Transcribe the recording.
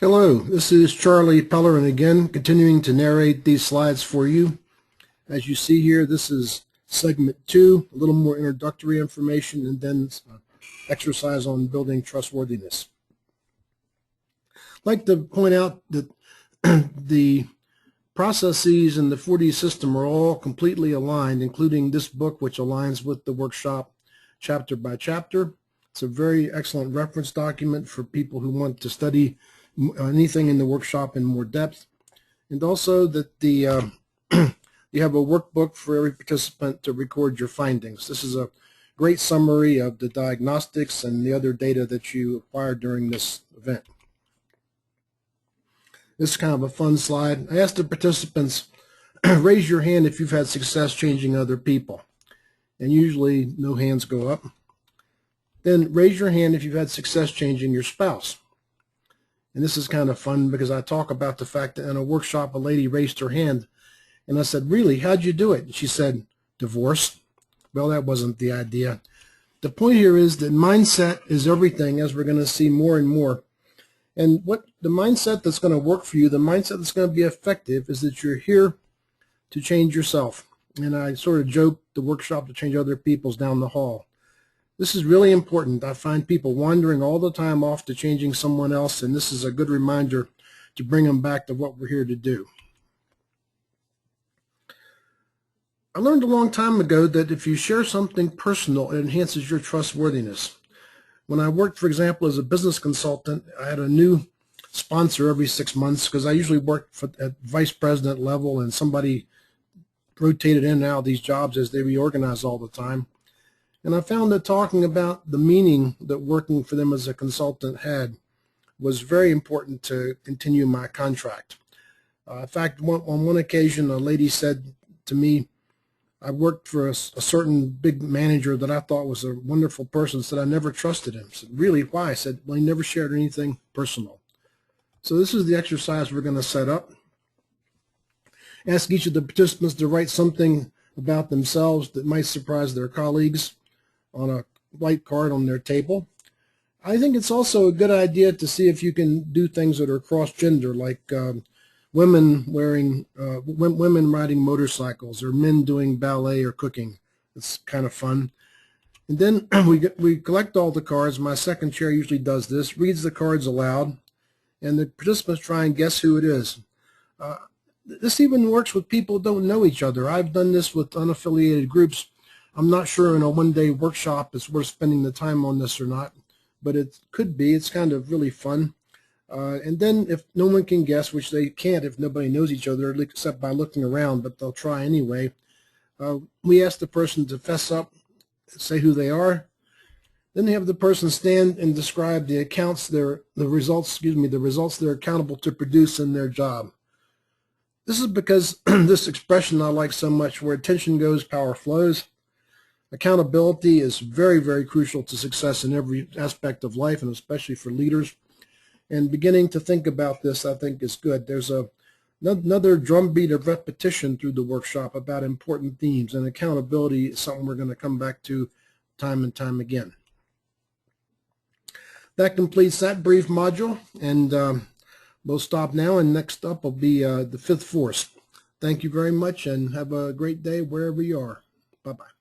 Hello, this is Charlie Pellerin again, continuing to narrate these slides for you. As you see here, this is segment 2, a little more introductory information, and then exercise on building trustworthiness. I'd like to point out that the processes in the 4D system are all completely aligned, including this book, which aligns with the workshop chapter by chapter. It's a very excellent reference document for people who want to study anything in the workshop in more depth, and also that the you have a workbook for every participant to record your findings. This is a great summary of the diagnostics and the other data that you acquired during this event. This is kind of a fun slide. I asked the participants, raise your hand if you've had success changing other people, and usually no hands go up. Then raise your hand if you've had success changing your spouse. And this is kind of fun because I talk about the fact that in a workshop a lady raised her hand and I said, really, how'd you do it? And she said, divorce. Well, that wasn't the idea. The point here is that mindset is everything, as we're going to see more and more. And what the mindset that's going to work for you, the mindset that's going to be effective, is that you're here to change yourself. And I sort of joke the workshop to change other people's down the hall. This is really important. I find people wandering all the time off to changing someone else, and this is a good reminder to bring them back to what we're here to do. I learned a long time ago that if you share something personal, it enhances your trustworthiness. When I worked, for example, as a business consultant, I had a new sponsor every 6 months because I usually worked at vice president level, and somebody rotated in and out of these jobs as they reorganized all the time. And I found that talking about the meaning that working for them as a consultant had was very important to continue my contract. In fact, on one occasion, a lady said to me, I worked for a certain big manager that I thought was a wonderful person, said I never trusted him. I said, really, why? I said, well, he never shared anything personal. So this is the exercise we're going to set up. Ask each of the participants to write something about themselves that might surprise their colleagues on a white card on their table. I think it's also a good idea to see if you can do things that are cross-gender, like women riding motorcycles or men doing ballet or cooking. It's kind of fun. And then we collect all the cards. My second chair usually does this, reads the cards aloud, and the participants try and guess who it is. This even works with people who don't know each other. I've done this with unaffiliated groups. I'm not sure in a one-day workshop it's worth spending the time on this or not, but it could be. It's kind of really fun. And then if no one can guess, which they can't if nobody knows each other, except by looking around, but they'll try anyway, we ask the person to fess up, say who they are. Then they have the person stand and describe the results they're accountable to produce in their job. This is because this expression I like so much, where attention goes, power flows. Accountability is very, very crucial to success in every aspect of life, and especially for leaders. And beginning to think about this, I think, is good. There's another drumbeat of repetition through the workshop about important themes, and accountability is something we're going to come back to time and time again. That completes that brief module, and we'll stop now, and next up will be the fifth force. Thank you very much, and have a great day wherever you are. Bye-bye.